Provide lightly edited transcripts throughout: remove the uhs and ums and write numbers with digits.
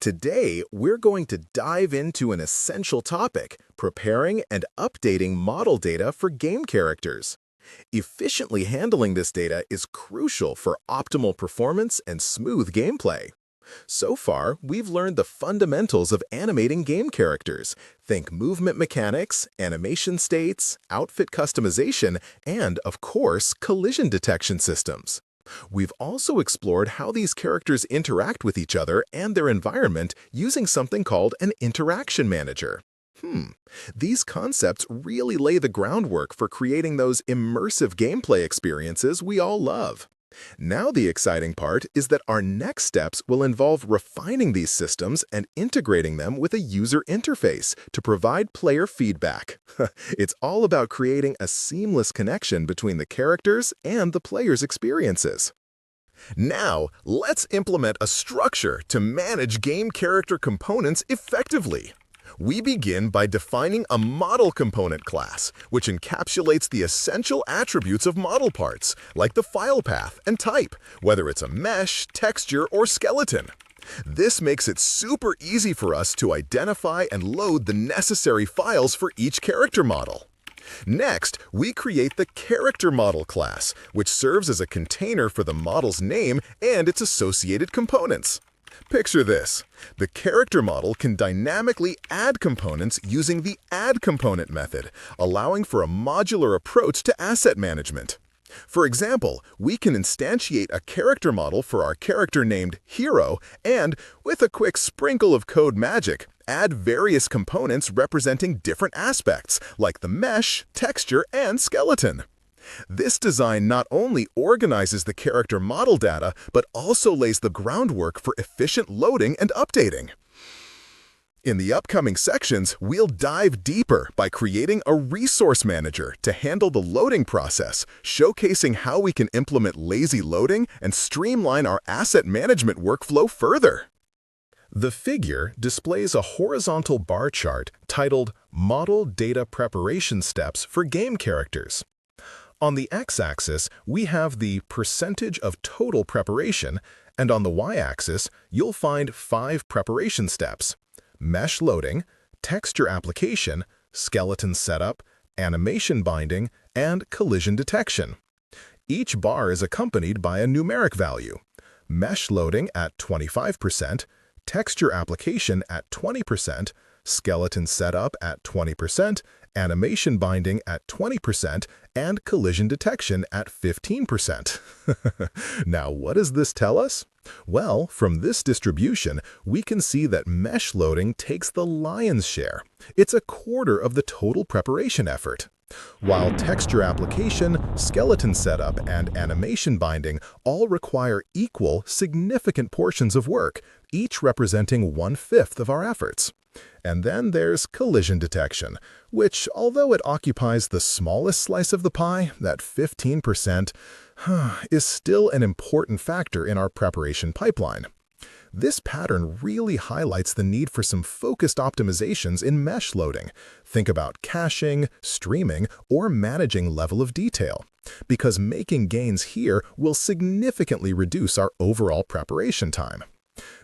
Today, we're going to dive into an essential topic, preparing and updating model data for game characters. Efficiently handling this data is crucial for optimal performance and smooth gameplay. So far, we've learned the fundamentals of animating game characters. Think movement mechanics, animation states, outfit customization, and, of course, collision detection systems. We've also explored how these characters interact with each other and their environment using something called an interaction manager. These concepts really lay the groundwork for creating those immersive gameplay experiences we all love. Now the exciting part is that our next steps will involve refining these systems and integrating them with a user interface to provide player feedback. It's all about creating a seamless connection between the characters and the player's experiences. Now, let's implement a structure to manage game character components effectively. We begin by defining a model component class, which encapsulates the essential attributes of model parts, like the file path and type, whether it's a mesh, texture, or skeleton. This makes it super easy for us to identify and load the necessary files for each character model. Next, we create the character model class, which serves as a container for the model's name and its associated components. Picture this. The character model can dynamically add components using the add component method, allowing for a modular approach to asset management. For example, we can instantiate a character model for our character named Hero and, with a quick sprinkle of code magic, add various components representing different aspects, like the mesh, texture, and skeleton. This design not only organizes the character model data, but also lays the groundwork for efficient loading and updating. In the upcoming sections, we'll dive deeper by creating a resource manager to handle the loading process, showcasing how we can implement lazy loading and streamline our asset management workflow further. The figure displays a horizontal bar chart titled Model Data Preparation Steps for Game Characters. On the x-axis, we have the percentage of total preparation, and on the y-axis, you'll find 5 preparation steps: mesh loading, texture application, skeleton setup, animation binding, and collision detection. Each bar is accompanied by a numeric value: mesh loading at 25%, texture application at 20%, skeleton setup at 20%, animation binding at 20%, and collision detection at 15%. Now, what does this tell us? Well, from this distribution, we can see that mesh loading takes the lion's share. It's a quarter of the total preparation effort. While texture application, skeleton setup, and animation binding all require equal, significant portions of work, each representing 1/5 of our efforts. And then there's collision detection, which, although it occupies the smallest slice of the pie, that 15%, is still an important factor in our preparation pipeline. This pattern really highlights the need for some focused optimizations in mesh loading. Think about caching, streaming, or managing level of detail, because making gains here will significantly reduce our overall preparation time.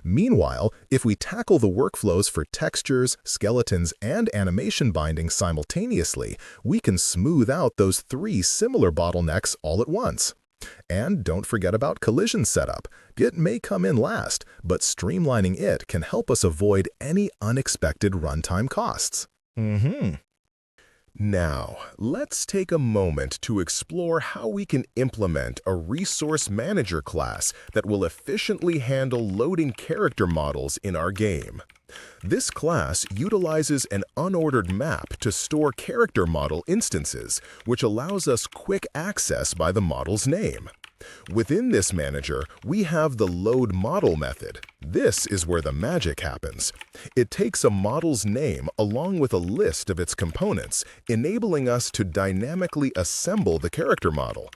Meanwhile, if we tackle the workflows for textures, skeletons, and animation binding simultaneously, we can smooth out those 3 similar bottlenecks all at once. And don't forget about collision setup. It may come in last, but streamlining it can help us avoid any unexpected runtime costs. Now, let's take a moment to explore how we can implement a resource manager class that will efficiently handle loading character models in our game. This class utilizes an unordered map to store character model instances, which allows us quick access by the model's name. Within this manager, we have the load model method. This is where the magic happens. It takes a model's name along with a list of its components, enabling us to dynamically assemble the character model.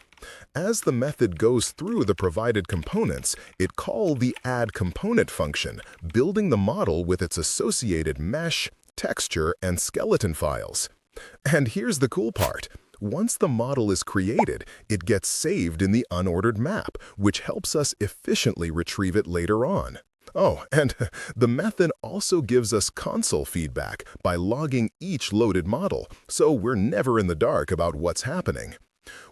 As the method goes through the provided components, it calls the add component function, building the model with its associated mesh, texture, and skeleton files. And here's the cool part. Once the model is created, it gets saved in the unordered map, which helps us efficiently retrieve it later on. Oh, and the method also gives us console feedback by logging each loaded model, so we're never in the dark about what's happening.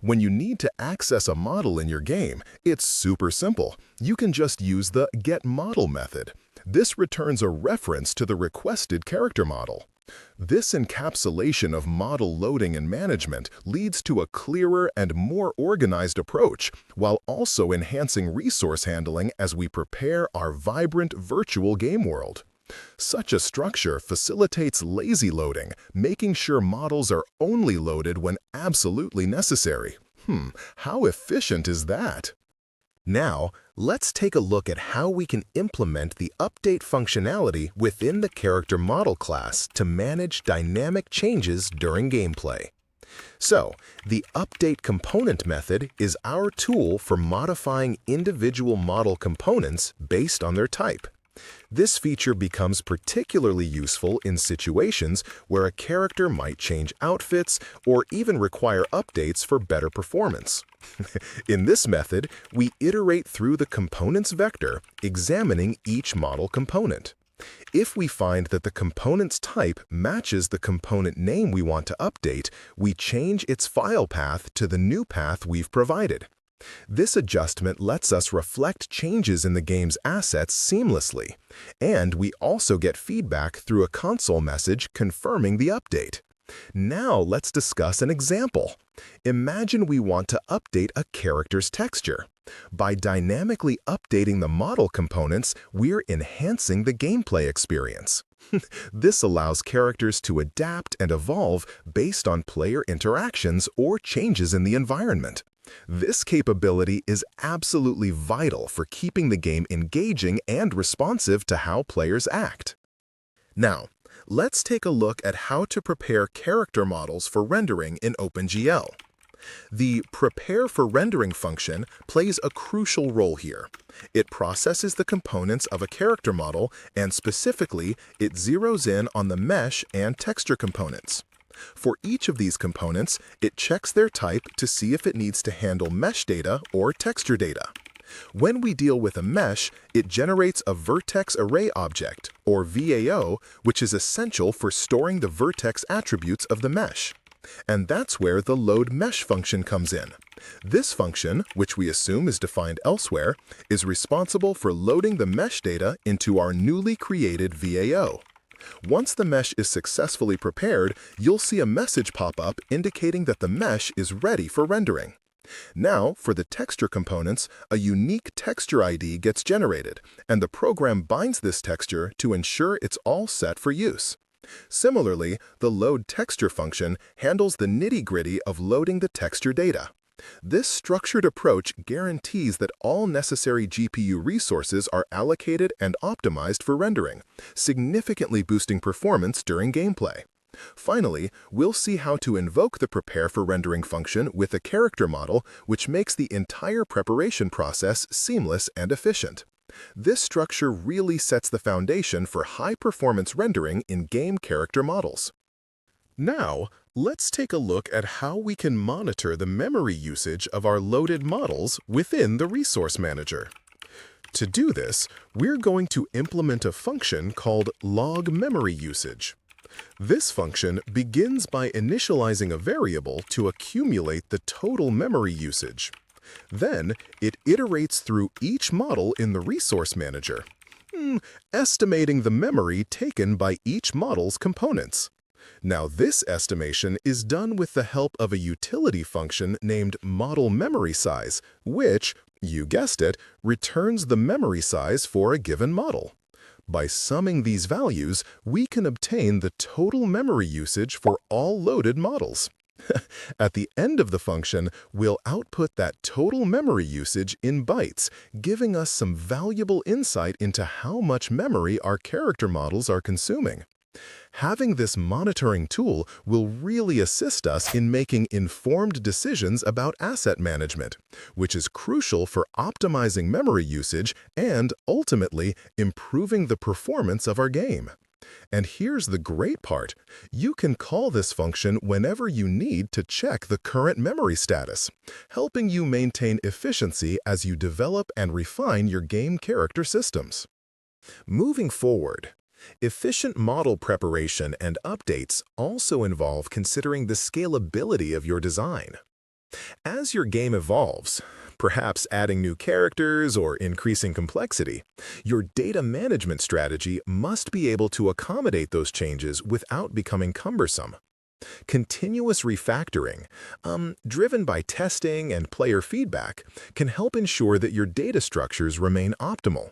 When you need to access a model in your game, it's super simple. You can just use the getModel method. This returns a reference to the requested character model. This encapsulation of model loading and management leads to a clearer and more organized approach, while also enhancing resource handling as we prepare our vibrant virtual game world. Such a structure facilitates lazy loading, making sure models are only loaded when absolutely necessary. How efficient is that? Now, let's take a look at how we can implement the update functionality within the character model class to manage dynamic changes during gameplay. So, the update component method is our tool for modifying individual model components based on their type. This feature becomes particularly useful in situations where a character might change outfits or even require updates for better performance. In this method, we iterate through the components vector, examining each model component. If we find that the component's type matches the component name we want to update, we change its file path to the new path we've provided. This adjustment lets us reflect changes in the game's assets seamlessly, and we also get feedback through a console message confirming the update. Now let's discuss an example. Imagine we want to update a character's texture. By dynamically updating the model components, we're enhancing the gameplay experience. This allows characters to adapt and evolve based on player interactions or changes in the environment. This capability is absolutely vital for keeping the game engaging and responsive to how players act. Now, let's take a look at how to prepare character models for rendering in OpenGL. The Prepare for Rendering function plays a crucial role here. It processes the components of a character model, and specifically, it zeroes in on the mesh and texture components. For each of these components, it checks their type to see if it needs to handle mesh data or texture data. When we deal with a mesh, it generates a vertex array object, or VAO, which is essential for storing the vertex attributes of the mesh. And that's where the load mesh function comes in. This function, which we assume is defined elsewhere, is responsible for loading the mesh data into our newly created VAO. Once the mesh is successfully prepared, you'll see a message pop up indicating that the mesh is ready for rendering. Now, for the texture components, a unique texture ID gets generated, and the program binds this texture to ensure it's all set for use. Similarly, the load texture function handles the nitty-gritty of loading the texture data. This structured approach guarantees that all necessary GPU resources are allocated and optimized for rendering, significantly boosting performance during gameplay. Finally, we'll see how to invoke the Prepare for Rendering function with a character model, which makes the entire preparation process seamless and efficient. This structure really sets the foundation for high-performance rendering in game character models. Now, let's take a look at how we can monitor the memory usage of our loaded models within the Resource Manager. To do this, we're going to implement a function called log memory usage. This function begins by initializing a variable to accumulate the total memory usage. Then, it iterates through each model in the Resource Manager, estimating the memory taken by each model's components. Now, this estimation is done with the help of a utility function named model memory size, which, you guessed it, returns the memory size for a given model. By summing these values, we can obtain the total memory usage for all loaded models. At the end of the function, we'll output that total memory usage in bytes, giving us some valuable insight into how much memory our character models are consuming. Having this monitoring tool will really assist us in making informed decisions about asset management, which is crucial for optimizing memory usage and, ultimately, improving the performance of our game. And here's the great part. You can call this function whenever you need to check the current memory status, helping you maintain efficiency as you develop and refine your game character systems. Moving forward, efficient model preparation and updates also involve considering the scalability of your design. As your game evolves, perhaps adding new characters or increasing complexity, your data management strategy must be able to accommodate those changes without becoming cumbersome. Continuous refactoring, driven by testing and player feedback, can help ensure that your data structures remain optimal.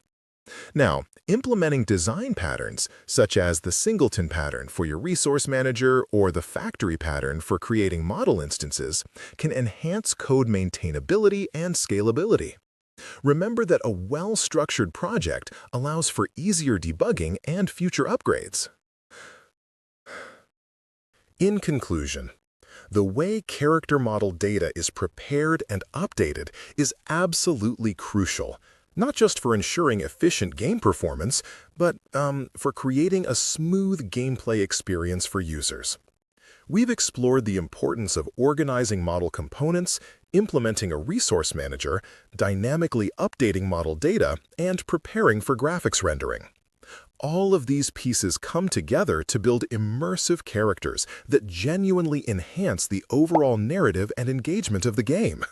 Now, implementing design patterns, such as the singleton pattern for your resource manager or the factory pattern for creating model instances, can enhance code maintainability and scalability. Remember that a well-structured project allows for easier debugging and future upgrades. In conclusion, the way character model data is prepared and updated is absolutely crucial, not just for ensuring efficient game performance, but for creating a smooth gameplay experience for users. We've explored the importance of organizing model components, implementing a resource manager, dynamically updating model data, and preparing for graphics rendering. All of these pieces come together to build immersive characters that genuinely enhance the overall narrative and engagement of the game.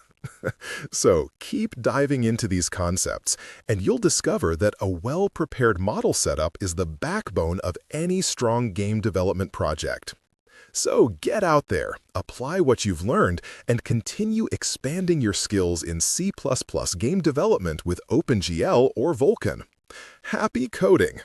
So keep diving into these concepts, and you'll discover that a well-prepared model setup is the backbone of any strong game development project. So get out there, apply what you've learned, and continue expanding your skills in C++ game development with OpenGL or Vulkan. Happy coding!